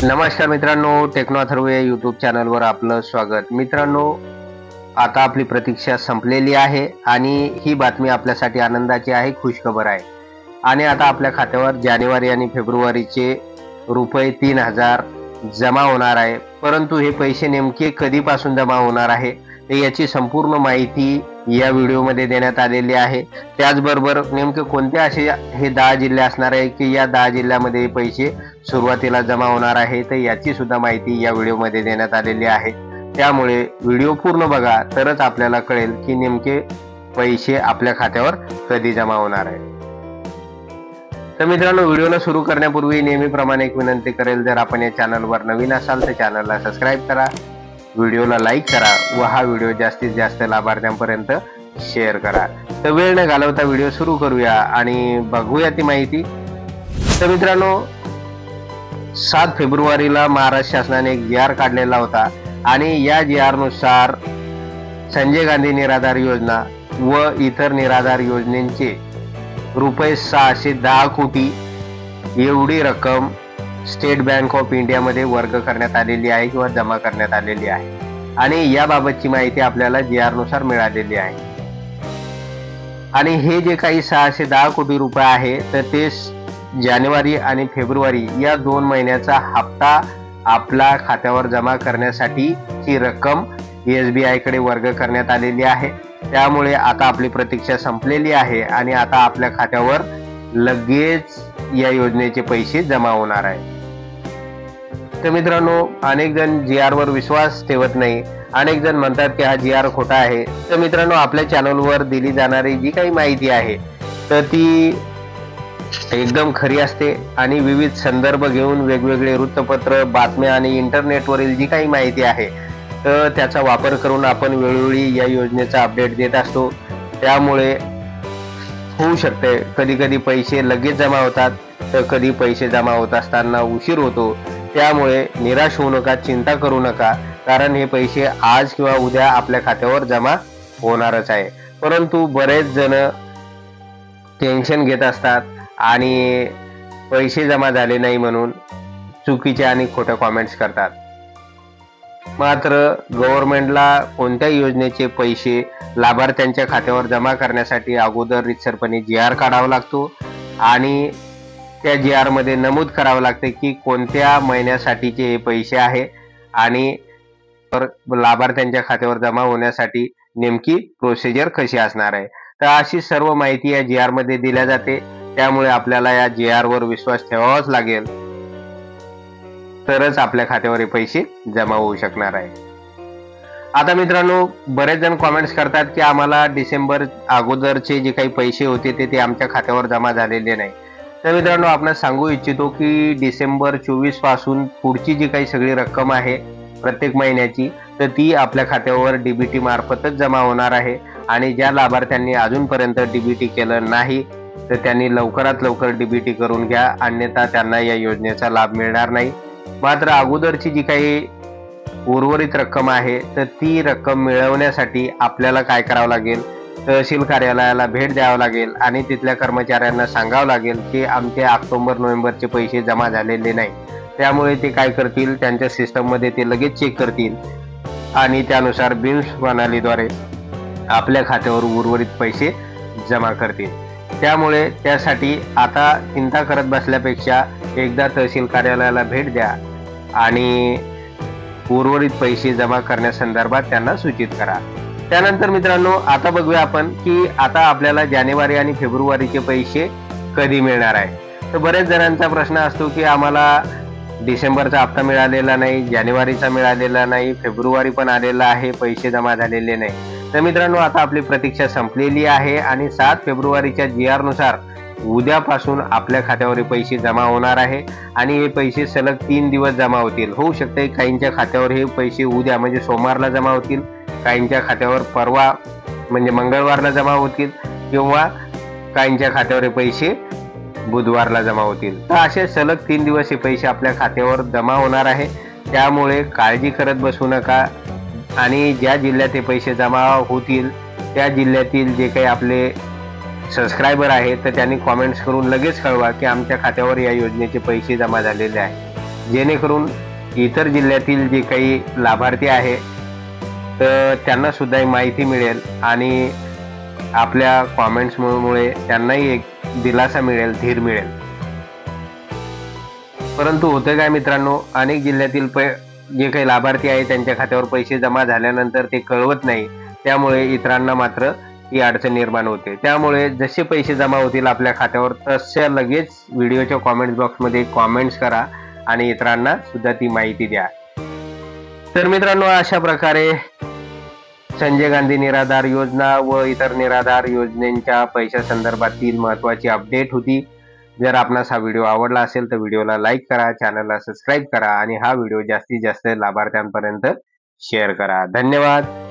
नमस्कार मित्रांनो, टेक्नो अथर्व या यूट्यूब चॅनलवर आपलं स्वागत। मित्रांनो, आता आपली प्रतीक्षा संपलेली आहे आणि ही बातमी आपल्यासाठी आनंदाची आहे, खुशखबर आहे। आणि आता आपल्या खात्यावर जानेवारी आणि फेब्रुवारीचे रुपये 3000 जमा होणार आहे। परंतु हे पैसे नेमके कधीपासून जमा होणार आहे याची संपूर्ण माहिती या व्हिडिओमध्ये देण्यात आलेली आहे। त्याचबरोबर नेमके कोणते असे हे 10 जिल्हे असणार आहे की या 10 जिल्ह्यामध्ये पैसे सुरुवातीला जमा होणार आहे, तर याची सुद्धा माहिती या व्हिडिओमध्ये देण्यात आलेली आहे। त्यामुळे व्हिडिओ पूर्ण बघा, तरच आपल्याला कळेल की नेमके पैसे आपल्या खात्यावर कधी जमा होणार आहे। तर मित्रांनो, व्हिडिओला सुरू करण्यापूर्वी नेहमीप्रमाणे एक विनंती करेल, जर आपण या चॅनलवर नवीन असाल तर चॅनलला सबस्क्राईब करा, व्हिडिओला लाईक करा व हा व्हिडिओ जास्तीत जास्त लाभार्थ्यांपर्यंत शेअर करा। तर वेळ न घालवता व्हिडिओ सुरू करूया आणि बघूया ती माहिती। तर मित्रांनो, 7 फेब्रुवारीला महाराष्ट्र शासनाने एक जी आर काढलेला होता आणि या जी आर नुसार संजय गांधी निराधार योजना व इतर निराधार योजनेचे रुपये 610 कोटी एवढी रक्कम स्टेट बँक ऑफ इंडिया मध्ये वर्ग करण्यात आलेली आहे किंवा जमा करण्यात आलेली आहे आणि याबाबतची माहिती आपल्याला जी आर नुसार मिळालेली आहे। आणि हे जे काही 610 कोटी रुपये आहे तर ते जानेवारी आणि फेब्रुवारी या 2 महिन्याचा हप्ता आपला खात्यावर जमा करण्यासाठी ही रक्कम SBI कडे वर्ग करण्यात आलेली आहे। त्यामुळे आता आपली प्रतीक्षा संपलेली आहे आणि आता आपल्या खात्यावर लगेच या योजनेचे पैसे जमा होणार आहे। तर मित्रांनो, अनेक जण जी आर वर विश्वास ठेवत नाही, अनेक जण म्हणतात की हा जी आर खोटा आहे। तर मित्रांनो, आपल्या चॅनलवर दिली जाणारी जी काही माहिती आहे तर ती एकदम खरी असते आणि विविध संदर्भ घेऊन वेगवेगळे वृत्तपत्र, बातम्या आणि इंटरनेटवरील जी काही माहिती आहे तर त्याचा वापर करून आपण वेळोवेळी या योजनेचा अपडेट देत असतो। त्यामुळे होऊ शकते कधी कधी पैसे लगेच जमा होतात तर कधी पैसे जमा होत असताना उशीर होतो। त्यामुळे निराश होऊ नका, चिंता करू नका, कारण हे पैसे आज किंवा उद्या आपल्या खात्यावर जमा होणारच आहे। परंतु बरेच जण टेन्शन घेत असतात आणि पैसे जमा झाले नाही म्हणून चुकीचे आणि खोटे कमेंट्स करतात। मात्र गव्हर्नमेंटला कोणत्याही योजनेचे पैसे लाभार्थ्यांच्या खात्यावर जमा करण्यासाठी अगोदर रितसरपणे जी आर काढावा लागतो आणि त्या जी आर मध्ये नमूद करावं लागते की कोणत्या महिन्यासाठीचे हे पैसे आहे आणि लाभार्थ्यांच्या खात्यावर जमा होण्यासाठी नेमकी प्रोसिजर कशी असणार आहे। तर अशी सर्व माहिती या जी आर मध्ये दिल्या जाते। त्यामुळे आपल्याला या जी आर वर विश्वास ठेवावाच लागेल, तरच आपल्या खात्यावर हे पैसे जमा होऊ शकणार आहे। आता मित्रांनो, बरेच जण कमेंट्स करतात की आम्हाला डिसेंबर अगोदरचे जे काही पैसे होते ते आमच्या खात्यावर जमा झालेले नाही। तर मित्रांनो, आपण सांगू इच्छितो की डिसेंबर 24 पासून पुढची जी काही सगळी रक्कम आहे प्रत्येक महिन्याची तर ती आपल्या खात्यावर डीबीटी मार्फतच जमा होणार आहे। आणि ज्या लाभार्थ्यांनी अजूनपर्यंत डीबीटी केलं नाही तर त्यांनी लवकरात लवकर डीबीटी करून घ्या, अन्यथा त्यांना या योजनेचा लाभ मिळणार नाही। मात्र अगोदरची जी काही उर्वरित रक्कम आहे तर ती रक्कम मिळवण्यासाठी आपल्याला काय करावं लागेल, तहसील कार्यालयाला भेट द्यावं लागेल आणि तिथल्या कर्मचाऱ्यांना सांगावं लागेल की आमचे ऑक्टोबर नोव्हेंबरचे पैसे जमा झालेले नाही। त्यामुळे ते काय करतील, त्यांच्या सिस्टम मध्ये ते लगेच चेक करतील आणि त्यानुसार बिन्स प्रणालीद्वारे आपल्या खात्यावर उर्वरित पैसे जमा करतील। त्यामुळे त्यासाठी आता चिंता करत बसल्यापेक्षा एकदा तहसील कार्यालयाला भेट द्या आणि उर्वरित पैसे जमा करण्यासंदर्भात त्यांना सूचित करा। त्यानंतर मित्रांनो, आता बघूया आपण की आता आपल्याला जानेवारी आणि फेब्रुवारीचे पैसे कधी मिळणार आहे। तर बरेच जणांचा प्रश्न असतो की आम्हाला डिसेंबरचा हप्ता मिळालेला नाही, जानेवारीचा मिळालेला नाही, फेब्रुवारी पण आलेला आहे, पैसे जमा झालेले नाही। तर मित्रांनो, आता आपली प्रतीक्षा संपलेली आहे आणि 7 फेब्रुवारीच्या जी आर नुसार उद्यापासून आपल्या खात्यावर हे पैसे जमा होणार आहे आणि हे पैसे सलग 3 दिवस जमा होतील। होऊ शकते काहींच्या खात्यावर हे पैसे उद्या म्हणजे सोमवारला जमा होतील, काहींच्या खात्यावर परवा म्हणजे मंगळवारला जमा होतील किंवा काहींच्या खात्यावर हे पैसे बुधवारला जमा होतील। तर असे सलग 3 दिवस हे पैसे आपल्या खात्यावर जमा होणार आहे। त्यामुळे काळजी करत बसू नका आणि ज्या जिल्ह्यात हे पैसे जमा होतील त्या जिल्ह्यातील जे काही आपले सबस्क्रायबर आहेत तर त्यांनी कमेंट्स करून लगेच कळवा की आमच्या खात्यावर या योजनेचे पैसे जमा झालेले आहेत। जेणेकरून इतर जिल्ह्यातील जे काही लाभार्थी आहे तर त्यांना सुद्धा ही माहिती मिळेल आणि आपल्या कॉमेंट्समुळे त्यांनाही एक दिलासा मिळेल, धीर मिळेल. परंतु होते काय मित्रांनो, अनेक जिल्ह्यातील जे काही लाभार्थी आहे त्यांच्या खात्यावर पैसे जमा झाल्यानंतर ते कळवत नाही. त्यामुळे इतरांना मात्र ही अडचण निर्माण होते. त्यामुळे जसे पैसे जमा होतील आपल्या खात्यावर तसे लगेच व्हिडिओच्या कॉमेंट बॉक्समध्ये कॉमेंट्स करा आणि इतरांना सुद्धा ती माहिती द्या. तर मित्रांनो, अशा प्रकारे संजय गांधी निराधार योजना व इतर निराधार योजनेच्या पैशा संदर्भातील महत्त्वाची अपडेट होती. जर आपणास हा व्हिडिओ आवडला असेल तर व्हिडिओला लाईक करा, चॅनलला सबस्क्राईब करा आणि हा व्हिडिओ जास्तीत जास्त लाभार्थ्यांपर्यंत शेअर करा. धन्यवाद.